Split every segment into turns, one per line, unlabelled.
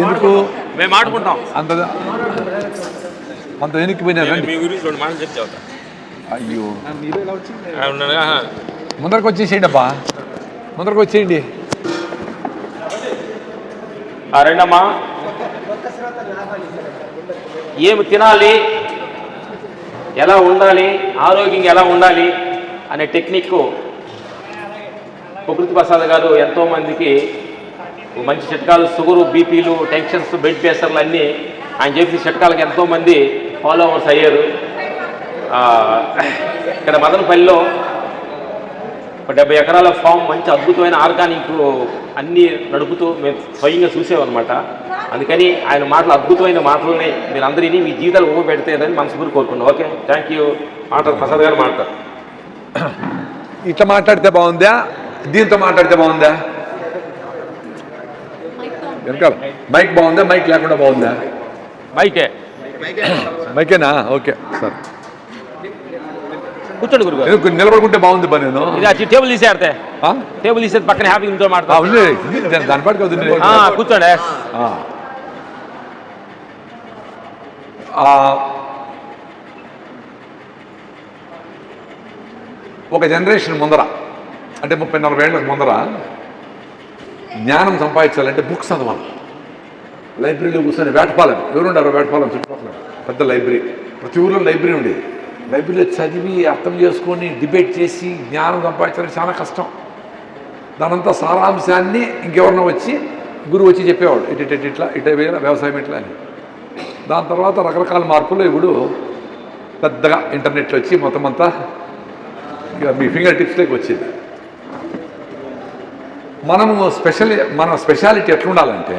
ఎందుకు
మేము ఆడుకుంటాం
అంత వెనక్కిపోయినా
మీ గురించి 2 మాటలు చెప్తే
అయ్యో ముందరకు వచ్చేసేయండి అబ్బా, ముందరకు వచ్చేయండి.
రండమ్మా. ఏమి తినాలి, ఎలా ఉండాలి, ఆరోగ్యంగా ఎలా ఉండాలి అనే టెక్నిక్ ప్రకృతి ప్రసాద్ గారు ఎంతోమందికి మంచి చిట్కాలు, షుగరు, బీపీలు, టెన్షన్స్, బ్లడ్ ప్రెషర్లు అన్నీ ఆయన చెప్పిన చిట్కాలకు ఎంతోమంది ఫాలోవర్స్ అయ్యారు. ఇక్కడ మదనపల్లిలో 70 ఎకరాల ఫామ్, మంచి అద్భుతమైన ఆర్గానిక్ అన్నీ నడుపుతూ మేము స్వయంగా చూసామన్నమాట. అందుకని ఆయన మాటలు, అద్భుతమైన మాటలని మీరు అందరినీ మీ జీవితాలు ఉపయోగపెడతాయని మనస్ఫూర్తి కోరుకున్నాం. Okay, thank you. మాట్లాడు ప్రసాద్ గారు మాట్లాడు.
ఇట్లా మాట్లాడితే బాగుందా, దీంతో మాట్లాడితే బాగుందా? వెనకాల మైక్ బాగుందా, మైక్ లేకుండా బాగుందా? మైకేనా? ఓకే సార్,
కూర్చోండి గురుగారు.
నిలబడుకుంటే బాగుంది పని. నేను
టేబుల్ తీసేస్తే టేబుల్ తీసేది పక్కన హ్యాపీగా మాట్లాడు.
దాని పాటు కాదు,
కూర్చోండి.
ఒక జనరేషన్ ముందర, అంటే 30-40 ఏళ్ళ ముందర జ్ఞానం సంపాదించాలంటే బుక్స్ చదవాలి. లైబ్రరీలో కూర్చొని వేటపాలెం, ఎవరుండారో వేటపాలెం చుట్టుపక్కల పెద్ద లైబ్రరీ, ప్రతి ఊళ్ళో లైబ్రరీ ఉండేది. లైబ్రరీలో చదివి అర్థం చేసుకొని డిబేట్ చేసి జ్ఞానం సంపాదించాలంటే చాలా కష్టం. దానంతా సారాంశాన్ని ఇంకెవరన్నా వచ్చి గురువు వచ్చి చెప్పేవాడు, ఇట్లా వ్యవసాయం ఇట్లా అని. దాని తర్వాత రకరకాల మార్పులు ఇప్పుడు పెద్దగా ఇంటర్నెట్లో వచ్చి మొత్తం అంతా ఇక మీ ఫింగర్ టిప్స్లోకి వచ్చేది. మన స్పెషాలిటీ ఎట్లుండాలంటే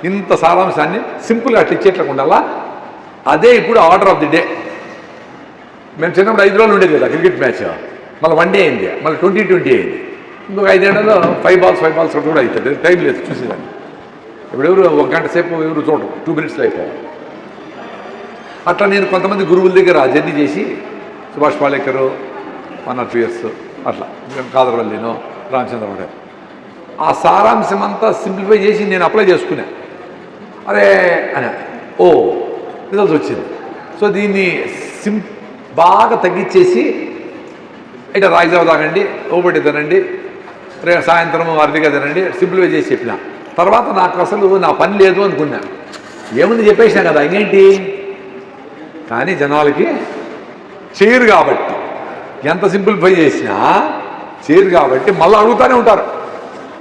ఇంత సారాంశాన్ని సింపుల్గా అట్లా ఇచ్చేట్లకు ఉండాలా. అదే ఇప్పుడు ఆర్డర్ ఆఫ్ ది డే. మేము చిన్నప్పుడు 5 రోజులు ఉండేది కదా క్రికెట్ మ్యాచ్, మళ్ళీ 1 డే అయింది, మళ్ళీ 20-20 అయింది. ఇంకొక 5 ఏళ్లలో 5 balls కూడా అవుతుంది. టైం లేదు చూసేదాన్ని. ఇప్పుడు ఎవరు 1 గంట సేపు ఎవరు చూడరు, 2 minutesలో అయిపోవాలి. అట్లా నేను కొంతమంది గురువుల దగ్గర జర్నీ చేసి, సుభాష్ పాలేకర్ 1 or 2 years అట్లా, కాదరవల్లినో రామచంద్రరావు, ఆ సారాంశం అంతా సింప్లిఫై చేసి నేను అప్లై చేసుకున్నా. అరే అని రిజల్ట్స్ వచ్చింది. సో దీన్ని బాగా తగ్గించేసి ఇట్లా రాయిజావ తాగండి, ఓబడి తినండి, సాయంత్రం అరటిగా తినండి, సింప్లిఫై చేసి చెప్పిన తర్వాత నాకు అసలు నా పని లేదు అనుకున్నా. ఏముంది చెప్పేసినా కదా ఇంకేంటి. కానీ జనాలకి చేయరు కాబట్టి, ఎంత సింప్లిఫై చేసినా చేయరు కాబట్టి మళ్ళీ అడుగుతూనే ఉంటారు.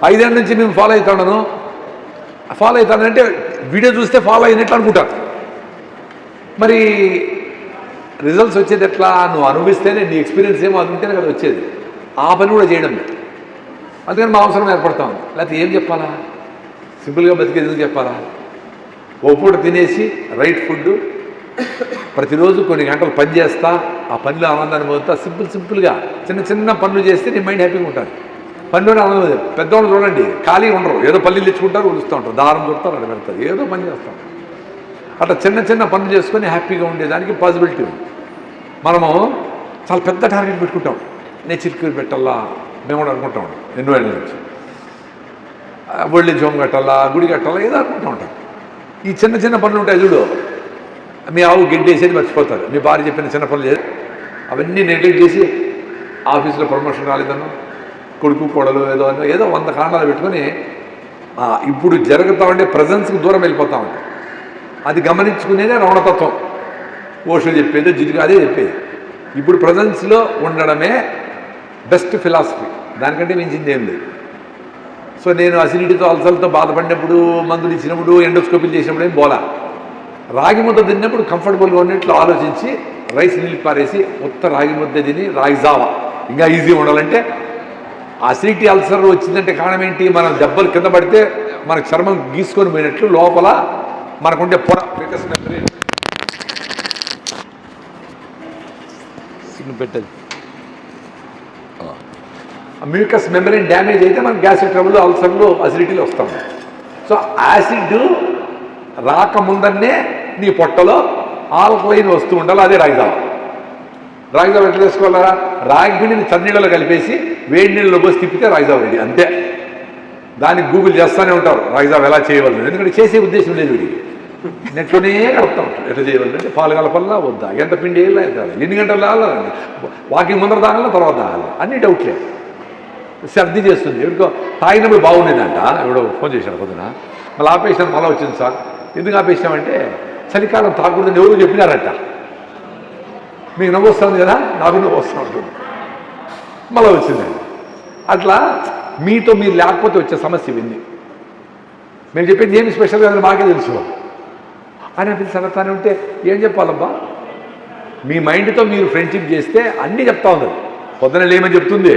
5 ఏళ్ళ నుంచి మేము ఫాలో అవుతానంటే వీడియో చూస్తే ఫాలో అయినట్లు అనుకుంటారు. మరి రిజల్ట్స్ వచ్చేది ఎట్లా? నువ్వు అనుభవిస్తేనే, నీ ఎక్స్పీరియన్స్ ఏమో అది ఉంటేనే కదా వచ్చేది. ఆ పని కూడా చేయడం లేదు. అందుకని మా అవసరం ఏర్పడతా ఉంది. లేకపోతే ఏం చెప్పాలా, సింపుల్గా బతికేది ఎందుకు చెప్పాలా? ఓ పూట తినేసి రైట్ ఫుడ్, ప్రతిరోజు కొన్ని గంటలు పని చేస్తా, ఆ పనిలో ఆనందాన్ని పొందుతా. సింపుల్గా చిన్న పనులు చేస్తే నీ మైండ్ హ్యాపీగా ఉంటుంది. పనిలోనే ఆనందం లేదు. పెద్దవాళ్ళు చూడండి, ఖాళీగా ఉండరు, ఏదో పల్లీలు తెచ్చుకుంటారు, ఉలుస్తూ ఉంటారు, దారం చుడతారు, అక్కడ పెడతారు, ఏదో పని చేస్తాం. అట్లా చిన్న పనులు చేసుకొని హ్యాపీగా ఉండేదానికి పాసిబిలిటీ ఉంది. మనము చాలా పెద్ద టార్గెట్ పెట్టుకుంటాం. నేచర్ క్యూర్ పెట్టాలా మేము కూడా అనుకుంటాం ఎన్నో ఏళ్ళ నుంచి. ఓల్డ్ ఏజ్ హోమ్ కట్టాలా, గుడి కట్టాలా, ఏదో అనుకుంటూ ఉంటాం. ఈ చిన్న పనులు ఉంటాయి చూడు, మీ ఆవు గెడ్డేసేది మర్చిపోతారు, మీ భార్య చెప్పిన చిన్న పనులు చేసి అవన్నీ నెగ్లెక్ట్ చేసి ఆఫీస్లో ప్రమోషన్ రాలేదనో, కొడుకు కోడలు ఏదో 100 కారణాలు పెట్టుకొని ఇప్పుడు జరుగుతూ ఉండే ప్రజెన్స్కి దూరం వెళ్ళిపోతూ ఉంటాం. అది గమనించుకునేదే రమణతత్వం. ఓషో చెప్పేది, జిడ్డుగా అదే చెప్పేది. ఇప్పుడు ప్రజెన్స్లో ఉండడమే బెస్ట్ ఫిలాసఫీ, దానికంటే మించింది ఏం లేదు. సో నేను అసిడిటీతో అల్సర్లతో బాధపడినప్పుడు, మందులు ఇచ్చినప్పుడు, ఎండోస్కోపీలు చేసినప్పుడు ఏం బోలా. రాగి ముద్ద తిన్నప్పుడు కంఫర్టబుల్గా ఉన్నట్లు ఆలోచించి రైస్ నీళ్ళు పారేసి రాగి ముద్ద తిని రాగి జావా ఇంకా ఈజీగా ఉండాలంటే, అసిడిటీ అల్సర్ వచ్చిందంటే కారణం ఏంటి? మనం దెబ్బలు కింద పడితే మనకు చర్మం గీసుకొని పోయినట్లు లోపల మనకుండే పొర మ్యూకస్ మెంబ్రేన్ పెట్టదు, మ్యూకస్ మెంబ్రేన్ డ్యామేజ్ అయితే మనకు గ్యాస్ట్రిక్ ట్రబుల్, అల్సర్లు, అసిడిటీలు వస్తాం. సో యాసిడ్ రాకముందనే నీ పొట్టలో ఆల్కలైన్ వస్తూ ఉండాలి. అదే రాగిజావ. రాగిజావ ఎట్లా చేసుకోవాలా? రాగి పిండిని చన్నీళ్ళలో కలిపేసి వేడి నీళ్ళలో పోసి తిప్పితే రాగిజావ రెడీ, అంతే. దానికి గూగుల్ చేస్తూనే ఉంటారు రాగిజావ ఎలా చేయవలసింది, ఎందుకంటే చేసే ఉద్దేశం లేదు వీడికి. నెట్లోనే కలుపుతూ ఉంటారు ఎట్లా చేయవలసి అంటే పాలు కలపల్లా వద్దా, ఎంత పిండి వేయాలా ఎంత ఎన్ని గంటలు తాగాలి, వాకింగ్ ముందర తాగాల తర్వాత తాగాలి, అన్ని డౌట్లే. సర్ది చేస్తుంది ఎవరికో తాగినప్పుడు బాగుండేదంట, ఎవడో ఫోన్ చేశాడు పొద్దున, మళ్ళీ ఆపేసాను మళ్ళీ వచ్చింది సార్. ఎందుకు ఆపేసామంటే చలికాలం తాగకూడదని ఎవరు చెప్పినారట. మీకు నవ్వు వస్తుంది కదా, నాకు నవ్వు వస్తూ ఉంటుంది, మళ్ళీ వచ్చిందండి. అట్లా మీతో మీరు లేకపోతే వచ్చే సమస్య ఇవన్నీ. మేము చెప్పేది ఏమి స్పెషల్ కాదని మాకే తెలుసు అని అనిపించి సరతానే ఉంటే ఏం చెప్పాలబ్బా. మీ మైండ్తో మీరు ఫ్రెండ్షిప్ చేస్తే అన్నీ చెప్తా ఉన్నారు. పొద్దున లేమని చెప్తుంది,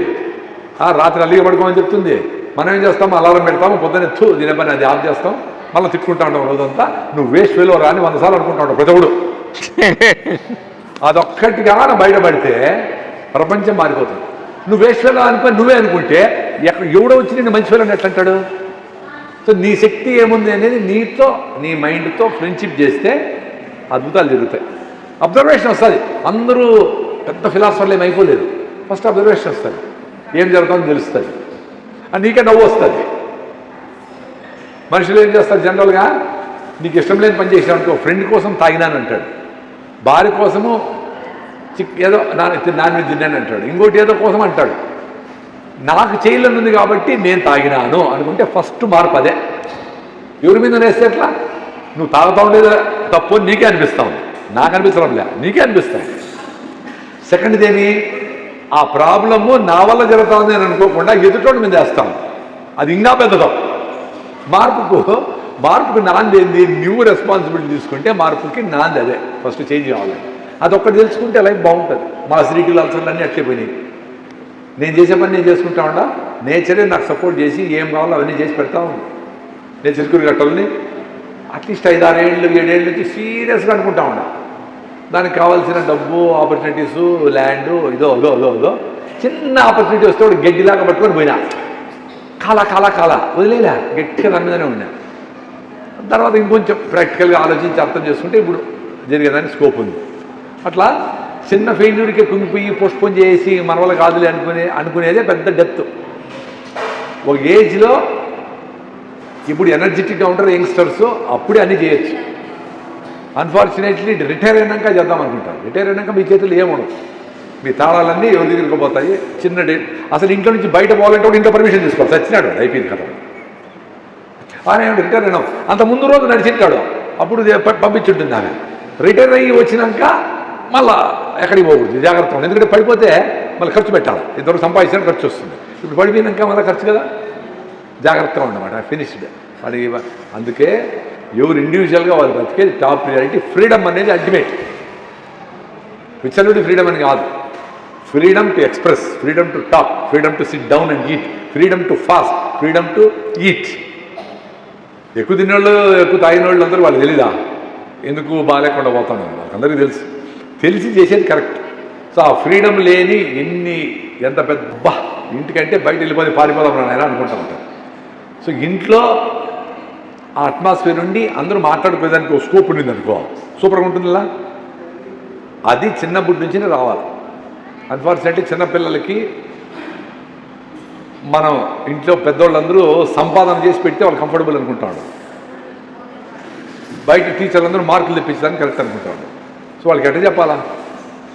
రాత్రి అల్లిగా పడుకోమని చెప్తుంది. మనం ఏం చేస్తాము, అలారం పెడతాము, పొద్దున్న దీని పని అది ఆఫ్ చేస్తాం, మళ్ళీ తిట్టుకుంటా ఉంటాం రోజంతా. నువ్వు వేస్ట్ వేలో రాని 100 సార్లు అనుకుంటా ఉంటావు ప్రతివుడు. అదొక్కటిగా బయటపడితే ప్రపంచం మారిపోతుంది. నువ్వు వేస్ట్ వేలో అనుకుని నువ్వే అనుకుంటే ఎవడో వచ్చి నేను మంచి వేలో ఎట్లా అంటాడు. సో నీ శక్తి ఏముంది అనేది నీతో నీ మైండ్తో ఫ్రెండ్షిప్ చేస్తే అద్భుతాలు జరుగుతాయి. అబ్జర్వేషన్ వస్తుంది. అందరూ పెద్ద ఫిలాసఫర్లు ఏమి అయిపోలేదు, ఫస్ట్ అబ్జర్వేషన్ వస్తుంది, ఏం జరుగుతుందో తెలుస్తుంది, నీకే నవ్వు వస్తుంది. మనుషులు ఏం చేస్తారు జనరల్గా, నీకు ఇష్టం లేని పని చేసావు, ఫ్రెండ్ కోసం తాగినాను అంటాడు, భార్య కోసము ఏదో నాన్ వెజ్ తిన్నాను అంటాడు, ఇంకోటి ఏదో కోసం అంటాడు. నాకు చేయలేని ఉంది కాబట్టి నేను తాగినాను అనుకుంటే ఫస్ట్ మార్పు అదే. ఎవరి మీద వేస్తే ఎట్లా, నువ్వు తాగుతా ఉండేది తప్పు నీకే అనిపిస్తావు, నాకు అనిపించడం లే, నీకే అనిపిస్తాయి. సెకండ్ది ఏమి, ఆ ప్రాబ్లము నా వల్ల జరుగుతుంది అని అనుకోకుండా ఎదుటోడి మీద వేస్తాం, అది ఇంకా పెద్దదో. మార్పుకు నాంది ఏంది, నువ్వు రెస్పాన్సిబిలిటీ తీసుకుంటే మార్పుకి నాంది అదే ఫస్ట్ చేంజ్ కావాలి. అదొక్కటి తెలుసుకుంటే లైఫ్ బాగుంటుంది. మా అసిడిటీలు అల్సర్లు అన్నీ అట్లే పోయినాయి. నేను చేసే పని నేను చేసుకుంటా ఉండా, నేచరే నాకు సపోర్ట్ చేసి ఏం కావాలో అవన్నీ చేసి పెడతా ఉంది. నేను చిరుకురు గట్టల్ని అట్లీస్ట్ 5-6 ఏళ్ళు 7 ఏళ్ళ నుంచి సీరియస్గా అనుకుంటా ఉన్నా. దానికి కావాల్సిన డబ్బు, ఆపర్చునిటీసు, ల్యాండ్, ఇదో చిన్న ఆపర్చునిటీ వస్తే కూడా గడ్డిలాగా పట్టుకొని పోయినా, కాలా వదిలేలా, గట్టిగా దాని మీదనే ఉన్నా. తర్వాత ఇంకొంచెం ప్రాక్టికల్గా ఆలోచించి అర్థం చేసుకుంటే ఇప్పుడు జరిగేదానికి స్కోప్ ఉంది. అట్లా చిన్న ఫెయిల్యూర్కి కుంగిపోయి పోస్ట్పోన్ చేసి మన వల్ల కాదులే అనుకునేదే పెద్ద డెత్. ఒక ఏజ్లో ఇప్పుడు ఎనర్జెటిక్గా ఉంటారు యంగ్స్టర్స్, అప్పుడే అన్నీ చేయొచ్చు. అన్ఫార్చునేట్లీ రిటైర్ అయినాక చేద్దాం అనుకుంటారు. రిటైర్ అయినాక మీ చేతులు ఏముండవు, మీ తాళాలన్నీ ఎవరి దగ్గరికి పోతాయి. చిన్న అసలు ఇంట్లో నుంచి బయట పోవాలంటే కూడా ఇంట్లో పర్మిషన్ తీసుకోవాలి, చచ్చినాడు అయిపోయింది కదా ఆయన రిటైర్ అయినాం. అంత ముందు రోజు నడిచింటాడు, అప్పుడు పంపించుంటుంది ఆమె. రిటైర్ అయ్యి వచ్చినాక మళ్ళీ ఎక్కడికి పోకూడదు, జాగ్రత్త ఉంది. ఎందుకంటే పడిపోతే మళ్ళీ ఖర్చు పెట్టాలి, ఇంతవరకు సంపాదించిన ఖర్చు వస్తుంది. ఇప్పుడు పడిపోయినాక మళ్ళీ ఖర్చు కదా, జాగ్రత్తగా ఉండమాట. ఫినిష్డ్ అది. అందుకే ఎవరు ఇండివిజువల్గా వాళ్ళు బతికేది టాప్ ప్రియారిటీ. ఫ్రీడమ్ అనేది అల్టిమేట్. విచలవిడి ఫ్రీడమ్ అని కాదు, freedom to express, freedom to talk, freedom to SIT down and eat, freedom to fast, freedom to eat. ఎక్కువ తిన్నోళ్ళు ఎక్కువ తాగిన వాళ్ళు అందరూ వాళ్ళు తెలీదా ఎందుకు బాగాలేకుండా పోతాను, వాళ్ళకందరికీ తెలిసి చేసేది కరెక్ట్. సో ఆ ఫ్రీడమ్ లేని ఎంత పెద్ద ఇంటికంటే బయట వెళ్ళిపోయి పారిపోదాం ఆయన అనుకుంటా ఉంటారు. సో ఇంట్లో ఆ అట్మాస్ఫియర్ నుండి అందరూ మాట్లాడుకోవడానికి ఒక స్కోప్ ఉండింది అనుకో, సూపర్గా ఉంటుందిలా. అది చిన్నప్పటి నుంచినే రావాలి. అన్ఫార్చునేట్లీ చిన్నపిల్లలకి మనం ఇంట్లో పెద్దవాళ్ళందరూ సంపాదన చేసి పెడితే వాళ్ళు కంఫర్టబుల్ అనుకుంటాడు, బయట టీచర్లందరూ మార్కులు తెప్పించడానికి కరెక్ట్ అనుకుంటాడు. సో వాళ్ళకి ఎట్లా చెప్పాలా,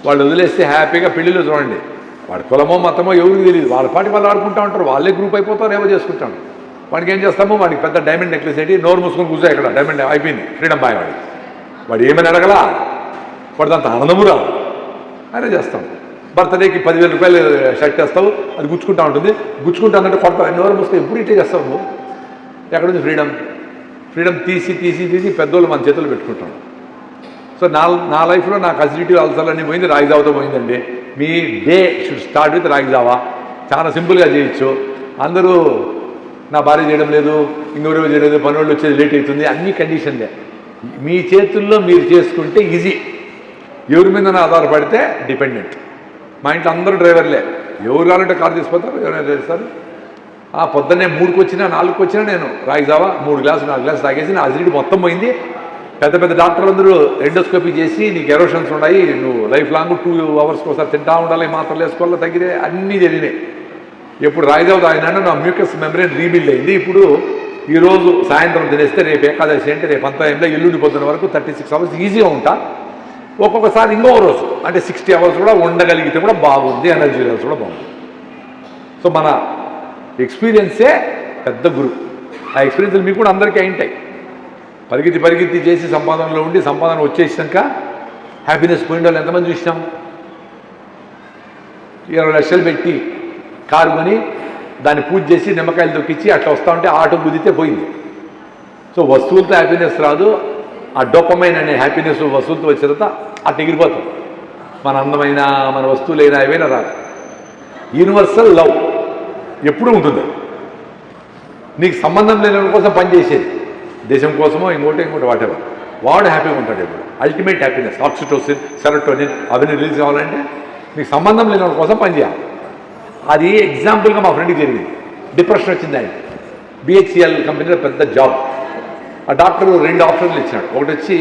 వాళ్ళు వదిలేస్తే హ్యాపీగా పెళ్ళిలో చూడండి, వాడి కులమో మతమో ఎవరికి తెలియదు, వాళ్ళ పాటి వాళ్ళు ఆడుకుంటూ ఉంటారు, వాళ్ళే గ్రూప్ అయిపోతారు, ఏవో చేసుకుంటాను. వాడికి ఏం చేస్తామో, వాడికి పెద్ద డైమండ్ నెక్లెస్ ఏంటి, నోరు మూసుకొని కూర్చో, ఇక్కడ డైమండ్ అయిపోయింది, ఫ్రీడమ్ బాయ్. వాడు ఏమని అడగలా, వాడిదంత ఆనందమురా అనే చేస్తాం. బర్త్డేకి 10,000 రూపాయలు షర్ట్ వేస్తావు, అది గుచ్చుకుంటా ఉంటుంది, గుచ్చుకుంటానంటే కొడతావు, నోరు మూస్తే ఎప్పుడు ఇట్టే చేస్తావు నువ్వు. ఎక్కడుంది ఫ్రీడమ్ తీసి పెద్దోళ్ళు మన చేతులు పెట్టుకుంటాం. సో నా లైఫ్లో నాకు అసిడిటీ అల్సర్లన్నీ పోయింది, రాగి జావతో పోయిందండి. మీ డే షుడ్ స్టార్ట్ విత్ రాగి జావా. చాలా సింపుల్గా చేయొచ్చు. అందరూ నా భార్య చేయడం లేదు, ఇంకెవరో చేయలేదు, పనులు వచ్చేది లేట్ అవుతుంది, అన్ని కండిషన్లే. మీ చేతుల్లో మీరు చేసుకుంటే ఈజీ. ఎవరి మీద ఆధారపడితే డిపెండెంట్. మా ఇంట్లో అందరూ డ్రైవర్లే, ఎవరు కావాలంటే కారు తీసుకుపోతారు, ఎవరైనా చేస్తారు. పొద్దున్నే 3కి వచ్చినా 4కి వచ్చినా నేను రాగి జావా 3 గ్లాసులు 4 గ్లాసులు తాగేసి నా అసిడిటీ మొత్తం పోయింది. పెద్ద డాక్టర్లు అందరూ ఎండోస్కోపీ చేసి నీకు ఎరోషన్స్ ఉన్నాయి, నువ్వు లైఫ్ లాంగ్ 2 అవర్స్కి ఒకసారి తింటా ఉండాలి, మాత్రలు వేసుకోవాలి, తగ్గితే అన్నీ జరిగినాయి. ఎప్పుడు రాయిదేవత ఆయన నా మ్యూకస్ మెమరీన్ రీబిల్డ్ అయింది. ఇప్పుడు ఈరోజు సాయంత్రం తినేస్తే రేపు ఏకాదశి అంటే రేపు అంతా ఏంటో ఎల్లుండి పొద్దున వరకు 36 అవర్స్ ఈజీగా ఉంటా. ఒక్కొక్కసారి ఇంకో రోజు అంటే 60 అవర్స్ కూడా ఉండగలిగితే కూడా బాగుంది, ఎనర్జీ లెవెల్స్ కూడా బాగుంది. సో మన ఎక్స్పీరియన్సే పెద్ద గురు. ఆ ఎక్స్పీరియన్స్లు మీకు కూడా అందరికీ అయింటాయి. పరిగెత్తి చేసి సంపాదనలో ఉండి సంపాదన వచ్చేసినాక హ్యాపీనెస్ పోయిన వాళ్ళు ఎంతమంది చూసినాం? 20 లక్షలు పెట్టి కారు కొని దాన్ని పూజ చేసి నిమ్మకాయలు తొక్కించి అట్లా వస్తూ ఉంటే ఆటో గుద్దితే పోయింది. సో వస్తువులతో హ్యాపీనెస్ రాదు. ఆ డోపమైన్ అనే హ్యాపీనెస్ వస్తువులతో వచ్చిన తర్వాత అట్లా ఎగిరిపోతాం. మన అందమైన మన వస్తువులైనా ఏవైనా రాదు. యూనివర్సల్ లవ్ ఎప్పుడూ ఉంటుంది. నీకు సంబంధం లేని కోసం పనిచేసేది, దేశం కోసమో ఇంకోటి వాటెవర్, వాడు హ్యాపీగా ఉంటాడు ఎప్పుడు. అల్టిమేట్ హ్యాపీనెస్, ఆక్సిటోసిన్, సెరోటోనిన్ అవన్నీ రిలీజ్ కావాలంటే నీకు సంబంధం లేని వాళ్ళ కోసం పనిచేయాలి. అది ఎగ్జాంపుల్గా మా ఫ్రెండ్కి జరిగింది. డిప్రెషన్ వచ్చింది ఆయన. బిహెచ్సిఎల్ కంపెనీలో పెద్ద జాబ్. ఆ డాక్టర్ 2 ఆప్షన్లు ఇచ్చినాడు. ఒకటి వచ్చి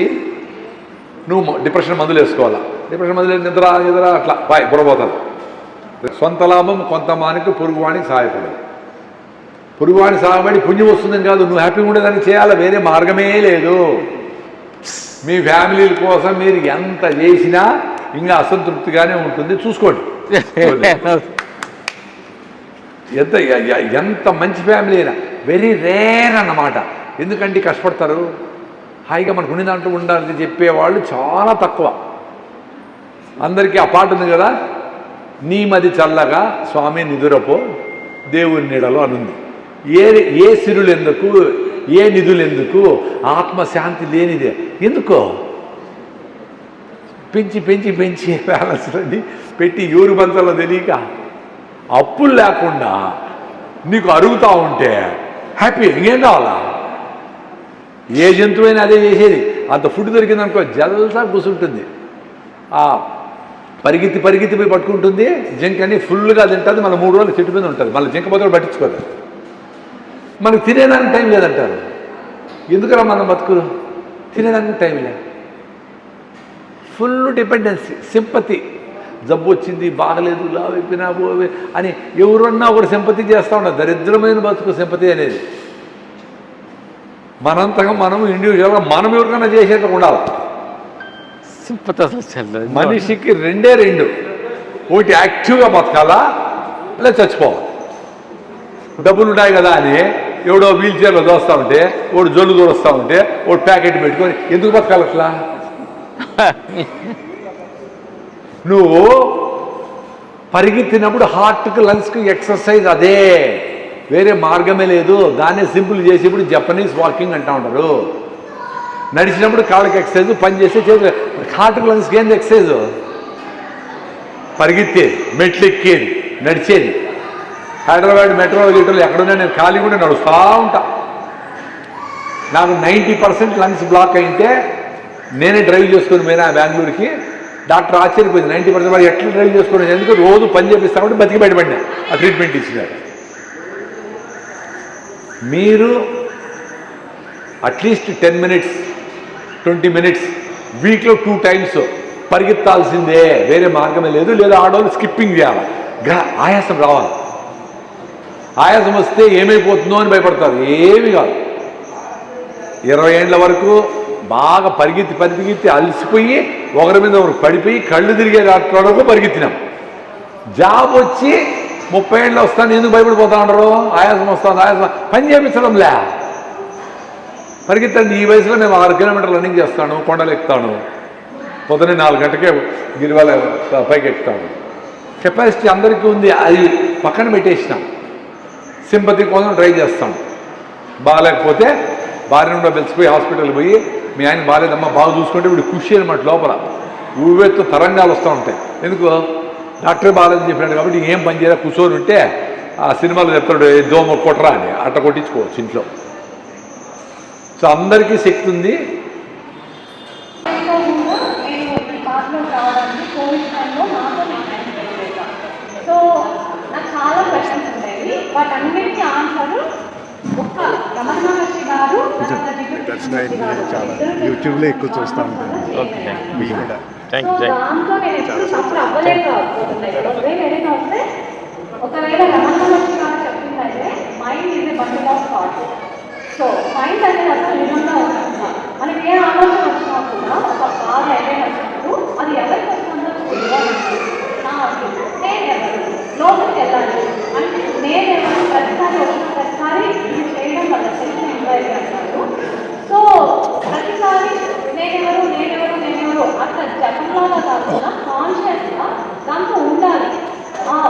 నువ్వు డిప్రెషన్ మందులు వేసుకోవాలా, డిప్రెషన్ మందులు నిద్ర అట్లా బాయ్ బుర్రపోతారు. సొంత లాభం కొంత మానికి పొరుగువానికి సహాయపడదు. పొరుగువాని సహాయపడి పుణ్యం వస్తుందని కాదు, నువ్వు హ్యాపీగా ఉండేదాన్ని చేయాలా, వేరే మార్గమే లేదు. మీ ఫ్యామిలీల కోసం మీరు ఎంత చేసినా ఇంకా అసంతృప్తిగానే ఉంటుంది. చూసుకోండి. ఎంత మంచి ఫ్యామిలీ అయినా వెరీ రేర్ అన్నమాట. ఎందుకంటే కష్టపడతారు. హాయిగా మనకు ఉండి దాంట్లో ఉండాలని చెప్పేవాళ్ళు చాలా తక్కువ. అందరికీ ఆ పాట ఉంది కదా, నీ మది చల్లగా స్వామి నిదురపో దేవుని నీడలో అనుంది. ఏ సిరులు ఎందుకు, ఏ నిధులు ఎందుకు, ఆత్మశాంతి లేనిదే ఎందుకో. పెంచి బ్యాలెన్స్ పెట్టి ఎవరు పంచాలో తెలియక అప్పులు లేకుండా నీకు అరుగుతూ ఉంటే హ్యాపీ. ఇంకేం కావాలా? ఏ జంతువైనా అదే చేసేది. అంత ఫుడ్ దొరికిందనుకో జల్సా కూర్చుంటుంది. ఆ పరిగెత్తి పోయి పట్టుకుంటుంది. జింకని ఫుల్గా తింటుంది. మళ్ళీ 3 రోజులు చెట్టు మీద ఉంటుంది. మళ్ళీ జింక పోతే పట్టించుకోదు. మనకు తినేదానికి టైం లేదంటారు. ఎందుకురా మనం బతుకులు? తినేదానికి టైం లేదు. Full dependency, sympathy. జబ్బు వచ్చింది, బాగలేదు, లావైపోయినా అని ఎవరన్నా ఒకటి సింపతి చేస్తూ ఉన్నారు. దరిద్రమైన బతుకు సింపతి అనేది. మనంతగా మనం ఇండివిజువల్గా మనం ఎవరికైనా చేసేట్టు ఉండాలి.
సింపతి అసలు
మనిషికి 2 ఒకటి యాక్టివ్గా బతకాలా, లేదా చచ్చిపోవాలి. డబ్బులు ఉంటాయి కదా అని ఎవడో వీల్ చైర్లో దోస్తూ ఉంటే, ఒకడు జొల్లు దూరస్తూ ఉంటే, ఒకటి ప్యాకెట్ పెట్టుకొని ఎందుకు బతకాలి అట్లా? నువ్వు పరిగెత్తినప్పుడు హార్ట్కి లంగ్స్కి ఎక్సర్సైజ్ అదే, వేరే మార్గమే లేదు. దాన్ని సింపుల్ చేసేప్పుడు జపనీస్ వాకింగ్ అంటూ ఉంటారు. నడిచినప్పుడు కాళ్ళకి ఎక్సర్సైజ్, పని చేస్తే చేతి హార్ట్కి లంగ్స్కి ఏంది ఎక్సర్సైజ్? పరిగెత్తేది, మెట్లు ఎక్కేది, నడిచేది. హైదరాబాద్ మెట్రో గిట్టలు ఎక్కడున్నా నేను ఖాళీ కూడా నడుస్తూ ఉంటా. నాకు 90% లంగ్స్ బ్లాక్ అయితే నేనే డ్రైవ్ చేసుకుని పోయినా బెంగళూరుకి. డాక్టర్ ఆశ్చర్యపోయింది. 90% వాడు ఎట్లా డ్రైవ్ చేసుకుని, ఎందుకు రోజు పని చేపిస్తామంటే బతికి బయటపడినా. ఆ ట్రీట్మెంట్ ఇచ్చినారు. మీరు అట్లీస్ట్ 10 మినిట్స్ 20 మినిట్స్ వీక్లో 2 టైమ్స్ పరిగెత్తాల్సిందే, వేరే మార్గమే లేదు. లేదా ఆడవాళ్ళు స్కిప్పింగ్ చేయాలి. ఆయాసం రావాలి. ఆయాసం వస్తే ఏమైపోతుందో అని భయపడతారు. ఏమి కాదు. 20 ఏళ్ల వరకు బాగా పరిగెత్తి అలసిపోయి ఒకరి మీద ఒకరు పడిపోయి కళ్ళు తిరిగే వరకు పరిగెత్తినాం. జాబ్ వచ్చి 30 ఏళ్ళు వస్తాను ఎందుకు భయపడిపోతా ఉంటారు? ఆయాసం వస్తుంది, ఆయాసం పని చేయించడంలే. పరిగెత్తండి. ఈ వయసులో మేము 6 కిలోమీటర్లు రన్నింగ్ చేస్తాను, కొండలు ఎక్కుతాను, పొద్దున్నే 4 గంటకే గిరివాల పైకి ఎక్కుతాను. కెపాసిటీ అందరికీ ఉంది. అది పక్కన పెట్టేసినాం. సింపతి కోసం ట్రై చేస్తాం. బాగాలేకపోతే భార్య నుండి పిలిచిపోయి హాస్పిటల్ పోయి, మీ ఆయన బాగాలేదమ్మా బాగా చూసుకుంటే ఇప్పుడు ఖుషి అనమాట. లోపల ఊవెత్తు తరంగాలు వస్తూ ఉంటాయి. ఎందుకు? డాక్టర్ బాగాలేదని చెప్పినాడు కాబట్టి ఏం పని చేయాలి, కూర్చొని ఉంటే ఆ సినిమాలో చెప్తాడు దోమ కొట్టరా అని, అట్ట కొట్టించుకోవచ్చు ఇంట్లో. సో అందరికీ శక్తి ఉంది.
వాటన్నిటికీ ఆన్సర్ ఒక్క రమణ మహర్షి గారు.
చాలా యూట్యూబ్లో ఎక్కువ చూస్తూ ఉంటాను.
దాంతో నేను ఎప్పుడు సఫర్ అవ్వలేకపోతున్నాయి. ఒకవేళ Ramana Maharshi thought. So mind అనేది అసలు నిజంగా ఉంటుందా, మనకి ఏ ఆలోచన వచ్చినా కూడా ఒక బాధ ఏదైనా వచ్చినప్పుడు అది ఎవరికి వస్తుందో చూడాలంటే నాకు నేనెవరు లోపలికి వెళ్ళాలి అంటే నేనెవరు ప్రతిసారి వచ్చిన ప్రతిసారి ఇది చేయడం వల్ల సెల్ఫ్ ఎంక్వైరీ అంటారు. సో ప్రతిసారి నేనెవరు నేనెవరు నేనెవరు అట్లా జపంలాగా కాకుండా కాన్షియస్గా దాంతో ఉండాలి.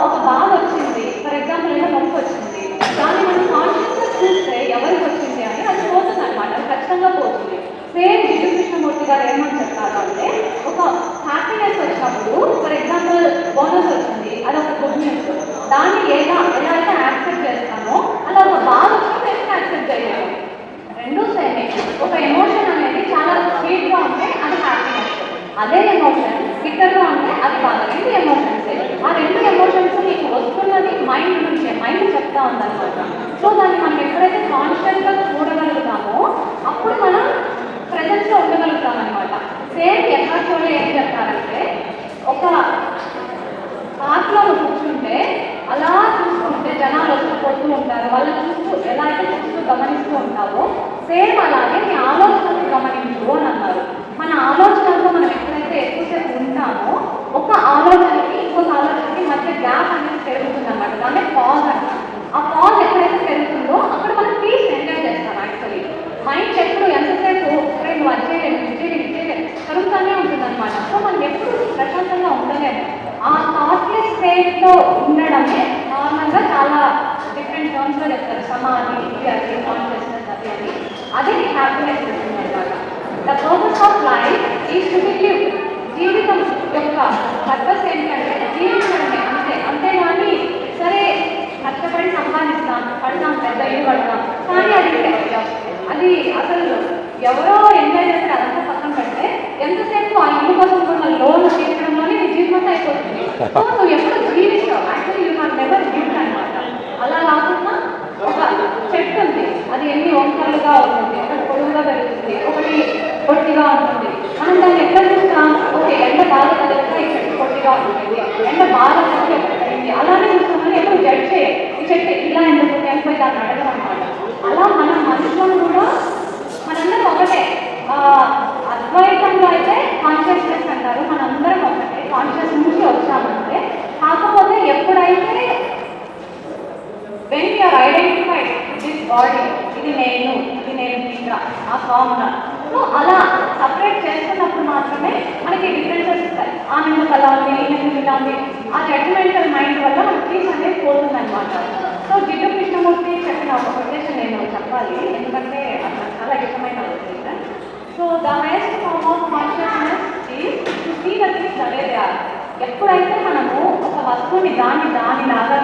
ఒక బాధ వచ్చింది, ఫర్ ఎగ్జాంపుల్ ఏదో నొప్పి వచ్చింది, దాన్ని మనం కాన్షియస్గా చూస్తే ఎవరికి వచ్చింది అని అది పోతుంది అనమాట, అది ఖచ్చితంగా పోతుంది. సేమ్ జిడ్డు కృష్ణమూర్తి గారు ఏమని చెప్తారు అంటే ఒక హ్యాపీనెస్ వచ్చినప్పుడు ఫర్ ఎగ్జాంపుల్ బోనస్ వచ్చింది, అది ఒక గుడ్ న్యూస్, దాన్ని ఎలా అయితే యాక్సెప్ట్ చేస్తామో అలా ఒక బాధ వచ్చినప్పుడు ఎట్లా యాక్సెప్ట్ చేయలేము. రెండు సేమే. ఒక ఎమోషన్ అనేది చాలా స్వీట్గా ఉంటే అది హ్యాపీనెస్, అదే ఎమోషన్ బిట్టర్గా ఉంటే అది బాధ. రెండు ఎమోషన్స్, ఆ రెండు ఎమోషన్స్ నీకు వస్తున్నది మైండ్ నుంచే, మైండ్ చెప్తా ఉందన్నమాట. సో దాన్ని మనం ఎప్పుడైతే కాన్స్టెంట్గా చూడగలుగుతామో అప్పుడు మనం ప్రెజెన్స్లో ఉండగలుగుతాం అనమాట. సేమ్ ఎఫర్ట్స్లో ఏం చెప్తారంటే ఒక పార్క్లో కూర్చుంటే అలా చూసుకుంటే జనాలు పోతూ ఉంటారు, వాళ్ళు చూస్తూ ఎలా అయితే చూస్తూ గమనిస్తూ ఉంటావో సేమ్ అలాగే నీ ఆలోచనలు గమనించు అని అన్నారు. మన ఆలోచనలతో మనం ఎప్పుడైతే ఎక్కువసేపు ఉంటామో ఒక ఆలోచనకి ఇంకొక ఆలోచనకి మధ్య గ్యాప్ అనేది పెరుగుతుంది అనమాట, దాన్ని పాజ్ అంటారు. ఆ పాజ్ ఎక్కడైతే పెరుగుతుందో అక్కడ మనం పీస్ ఎంజాయ్ చేస్తాం. యాక్చువల్లీ మైండ్ ఎప్పుడు ఎంతసేపు నువ్వు వచ్చేయలేదు విజయలేదు కలుగుతూనే ఉంటుంది అనమాట. సో మనం ఎప్పుడు ప్రశాంతంగా ఉండలేము. ఆ థాట్లెస్ స్టేట్లో ఉండడమే నార్మల్గా చాలా డిఫరెంట్ టర్మ్స్లో చెప్తారు, సమాధి ఇది అది కాన్షియస్నెస్ అది అని. అదే హ్యాపీనెస్ ఇస్తుంది అనమాట. The purpose of life is to be live. జీవితం యొక్క పర్పస్ ఏంటంటే జీవించడమే, అంతే. అంతేగాని సరే కష్టపడి సంపాదిస్తాం, పడతాం, పెద్ద ఇల్లు పడతాం, కానీ అది అసలు ఎవరో ఎంజాయ్ చేస్తే అదంతా పక్కన పెడితే ఎంతసేపు ఆ ఇల్లు కోసం కూడా లోన్ తీర్చడంలోనే నీ జీవితం అయిపోతుంది. సో నువ్వు ఎప్పుడు జీవిస్తావు, యాక్చువల్లీ యూ హావ్ నెవర్ గివ్డ్ అనమాట. అలా కాకుండా ఒక చెట్టు ఉంది, అది ఎన్ని వంకలుగా ఉంటుంది, ఒకటి పొడుగుగా పెరుగుతుంది, ఒకటి పొట్టిగా ఉంటుంది. మనం దాన్ని ఎక్కడ చూస్తాం, ఓకే ఎండ బాగా తగ్గ ఈ చెట్టు పొట్టిగా ఉంటుంది, ఎండ బాగా తగ్గి ఒకటి అలానే చూస్తామని ఎప్పుడు జడ్జ్ చేయాలి. ఈ చెట్టు ఇలా ఎందుకు ఎంపై దాన్ని అడగడం అనమాట. అలా మన మనుషులను కూడా మనందరం ఒకటే. అద్వైతంలో అయితే కాన్షియస్నెస్ అంటారు, మనందరం ఒకటే, కాన్షియస్ నుంచి వచ్చామంటే. కాకపోతే ఎప్పుడైతే when you're identified this body, ఇది నేను ఇంకా ఆ కామన్, సో అలా సపరేట్ చేస్తున్నప్పుడు మాత్రమే మనకి డిఫరెన్సెస్ ఇస్తాయి. ఆ నిన్ను అలా ఉంది, ఈ నిన్ను ఇలా ఉంది, ఆ జడ్జిమెంటల్ మైండ్ వల్ల మనకి పీస్ అనేది పోతుంది అనమాట. సో జిడ్డు కృష్ణమూర్తి చెప్పిన ఒక కొటేషన్ నేను చెప్పాలి, ఎందుకంటే నాకు చాలా ఇష్టమైన quotation. So the highest form of consciousness is to see the things away they are. ఎప్పుడైతే మనము ఒక వస్తువుని దానిలాగా